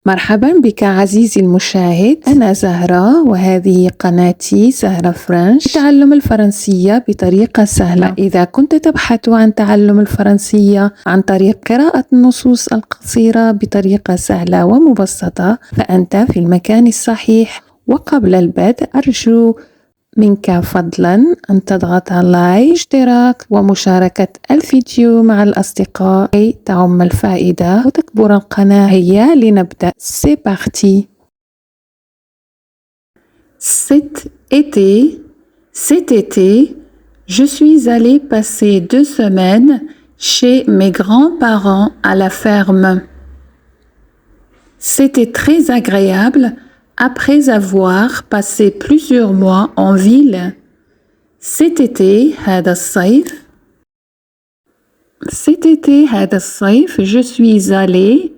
مرحبا بك عزيزي المشاهد، أنا زهرة وهذه قناتي زهرة فرنش لتعلم الفرنسية بطريقة سهلة. إذا كنت تبحث عن تعلم الفرنسية عن طريق قراءة النصوص القصيرة بطريقة سهلة ومبسطة فأنت في المكان الصحيح. وقبل البدء أرجو منك فضلا أن تضغط على لايك اشتراك ومشاركة الفيديو مع الأصدقاء كي تعم الفائدة وتكبر القناة. هيا لنبدأ. C'est parti. Cet été, je suis allée passer 2 semaines chez mes grands-parents à la ferme. C'était très agréable après avoir passé plusieurs mois en ville. Cet été, هذا الصيف, je suis allée.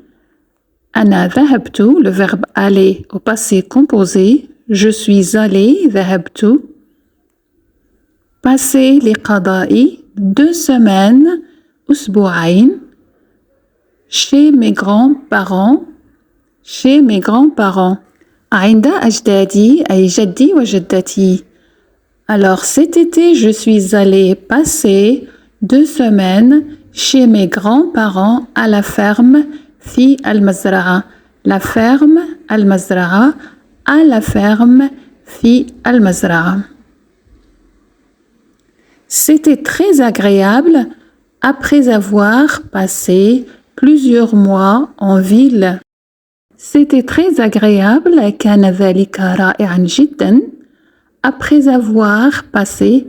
أنا ذهبت, le verbe aller au passé composé. Je suis allée, ذهبت. Passer لقضاء 2 semaines, أسبوعين. Chez mes grands-parents. عند أجدادي أي جدي وجدتي. Alors cet été, je suis allée passer 2 semaines chez mes grands-parents à la ferme في المزرعة. La ferme, المزرعة, à la ferme في المزرعة. C'était très agréable après avoir passé plusieurs mois en ville. C'était très agréable, كان ذلك رائعا جدا. Après avoir passé,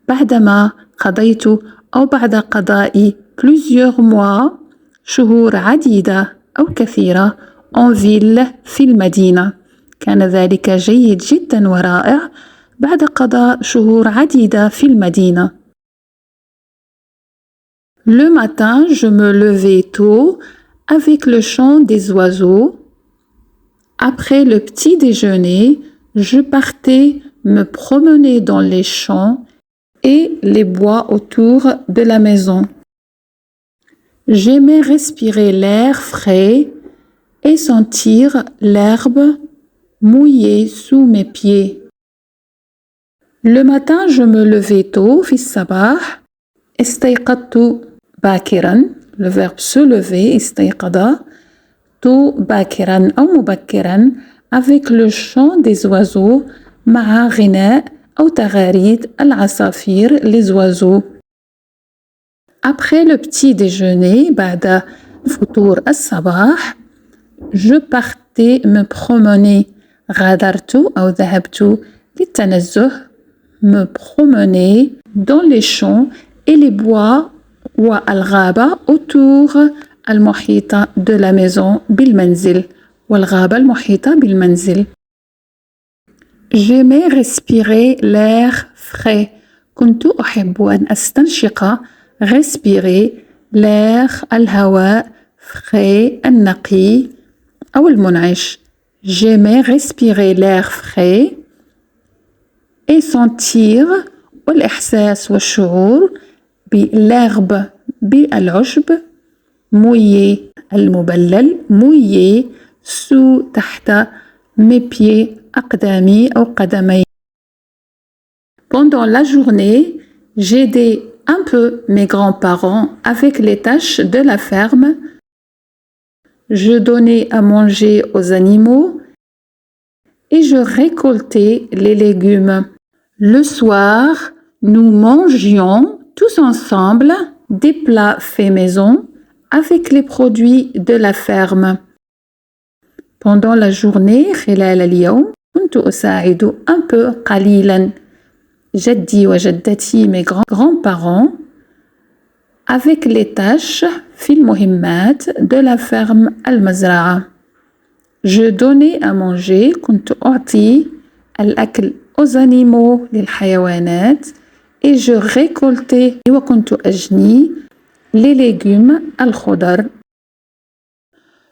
بعدما قضيت أو بعد قضاء plusieurs mois, شهور عديدة أو كثيرة, en ville في المدينة. كان ذلك جيد جدا ورائع بعد قضاء شهور عديدة في المدينة. Le matin, je me levais tôt avec le chant des oiseaux. Après le petit déjeuner, je partais me promener dans les champs et les bois autour de la maison. J'aimais respirer l'air frais et sentir l'herbe mouillée sous mes pieds. Le matin, je me levais tôt, في الصباح. استيقظت باكرا, le verbe se lever, استيقظ. Tôt باكرا أو مبكرا avec le chant des oiseaux مع غناء أو تغاريد العصافير les oiseaux. Après le petit déjeuner بعد فطور الصباح je partais me promener. غادرت أو ذهبت للتنزه me promener dans les champs et les bois والغابة autour المحيطة de la maison بالمنزل والغابة المحيطة بالمنزل. J'aimais respirer l'air frais. كنت أحب أن أستنشق respirer l'air الهواء frais النقي أو المنعش. J'aimais respirer l'air frais et sentir والإحساس والشعور بالherbe بالعشب mouillé المبلل mouillé sous تحت mes pieds أقدامي أو قدمي. Pendant la journée, j'aidais un peu mes grands-parents avec les tâches de la ferme. Je donnais à manger aux animaux et je récoltais les légumes. Le soir, nous mangions tous ensemble des plats faits maison avec les produits de la ferme. Pendant la journée, خلال اليوم, كنت أساعد un peu قليلا جدي وجدتي mes grands-parents avec les tâches في المهمات de la ferme المزرعة. Je donnais à manger, كنت أعطي الأكل aux animaux للحيوانات et je récoltais وكنت أجني les légumes الخضر.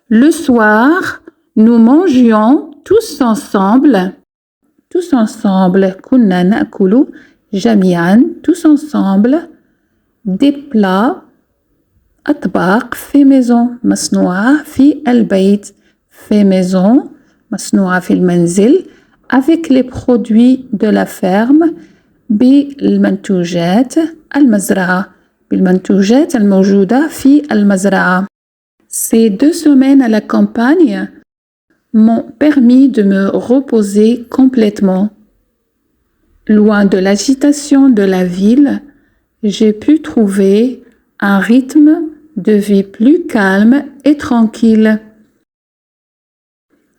Le soir, nous mangions tous ensemble. Tous ensemble, كنا نأكل جميعا. Tous ensemble, des plats أطباق في maison مصنوعة في البيت fait maison مصنوعة في المنزل avec les produits de la ferme بالمنتوجات المزرعة بالمنتوجات الموجودة في المزرعة. Ces 2 semaines à la campagne m'ont permis de me reposer complètement. Loin de l'agitation de la ville, j'ai pu trouver un rythme de vie plus calme et tranquille.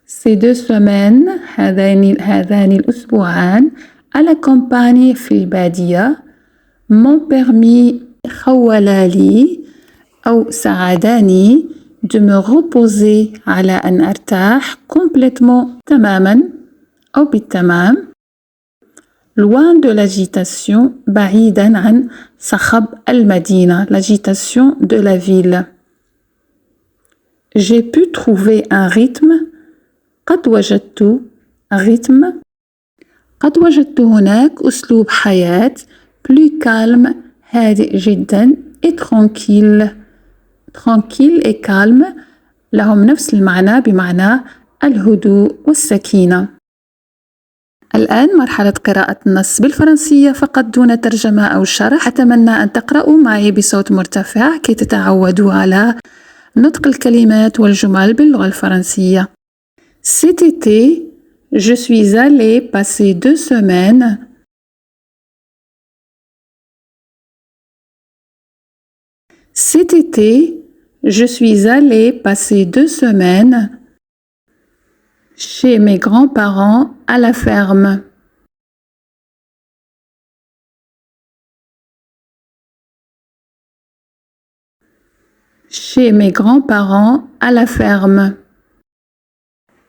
Ces 2 semaines, هذان الأسبوعان à la campagne في البادية m'ont permis خولالي أو ساعداني de me reposer على أن أرتاح complètement تماما أو بالتمام loin de l'agitation بعيدا عن صخب المدينة l'agitation de la ville. J'ai pu trouver un rythme قد وجدت هناك أسلوب حياة plus calme هادئ جدا et tranquille et calme لهم نفس المعنى بمعنى الهدوء والسكينة. الآن مرحلة قراءة النص بالفرنسية فقط دون ترجمة أو شرح. أتمنى أن تقرأوا معي بصوت مرتفع كي تتعودوا على نطق الكلمات والجمل باللغة الفرنسية. Cet été, je suis allée passer 2 semaines Cet été, je suis allée passer 2 semaines chez mes grands-parents à la ferme. Chez mes grands-parents à la ferme.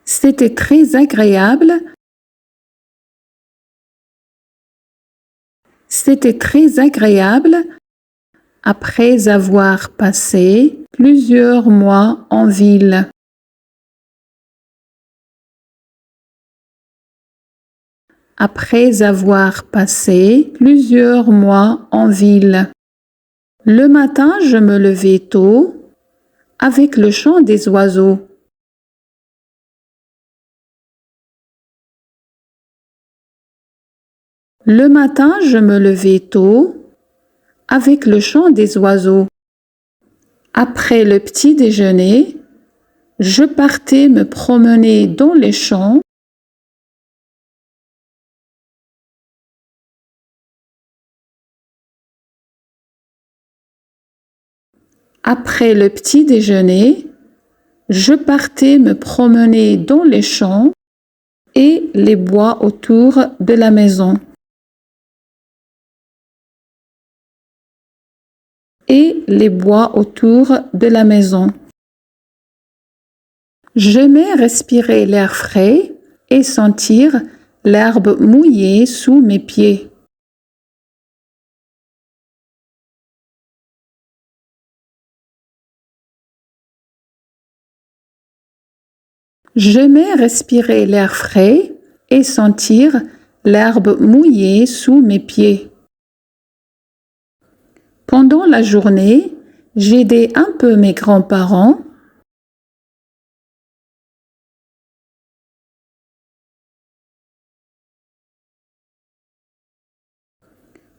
C'était très agréable. C'était très agréable après avoir passé plusieurs mois en ville. Après avoir passé plusieurs mois en ville. Le matin, je me levais tôt avec le chant des oiseaux. Le matin, je me levais tôt avec le chant des oiseaux. Après le petit déjeuner, je partais me promener dans les champs. Après le petit déjeuner, je partais me promener dans les champs et les bois autour de la maison. Et les bois autour de la maison. J'aimais respirer l'air frais et sentir l'herbe mouillée sous mes pieds. J'aimais respirer l'air frais et sentir l'herbe mouillée sous mes pieds. Pendant la journée, j'aidais un peu mes grands-parents.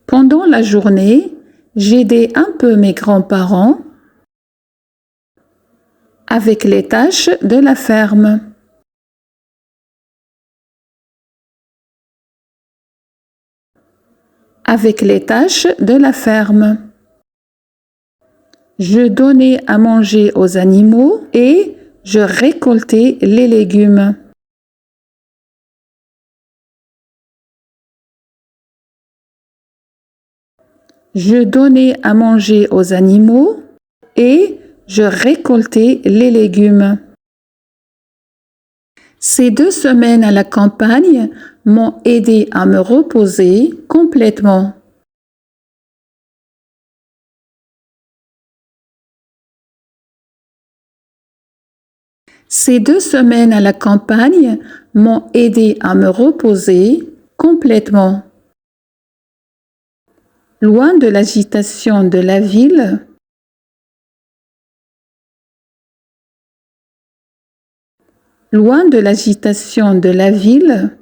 Pendant la journée, j'aidais un peu mes grands-parents avec les tâches de la ferme. Avec les tâches de la ferme. Je donnais à manger aux animaux et je récoltais les légumes. Je donnais à manger aux animaux et je récoltais les légumes. Ces 2 semaines à la campagne m'ont aidé à me reposer complètement. Ces 2 semaines à la campagne m'ont aidé à me reposer complètement. Loin de l'agitation de la ville, Loin de l'agitation de la ville,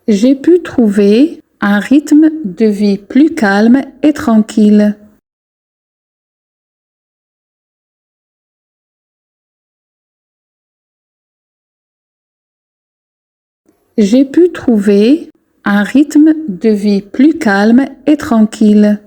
j'ai pu trouver un rythme de vie plus calme et tranquille. J'ai pu trouver un rythme de vie plus calme et tranquille.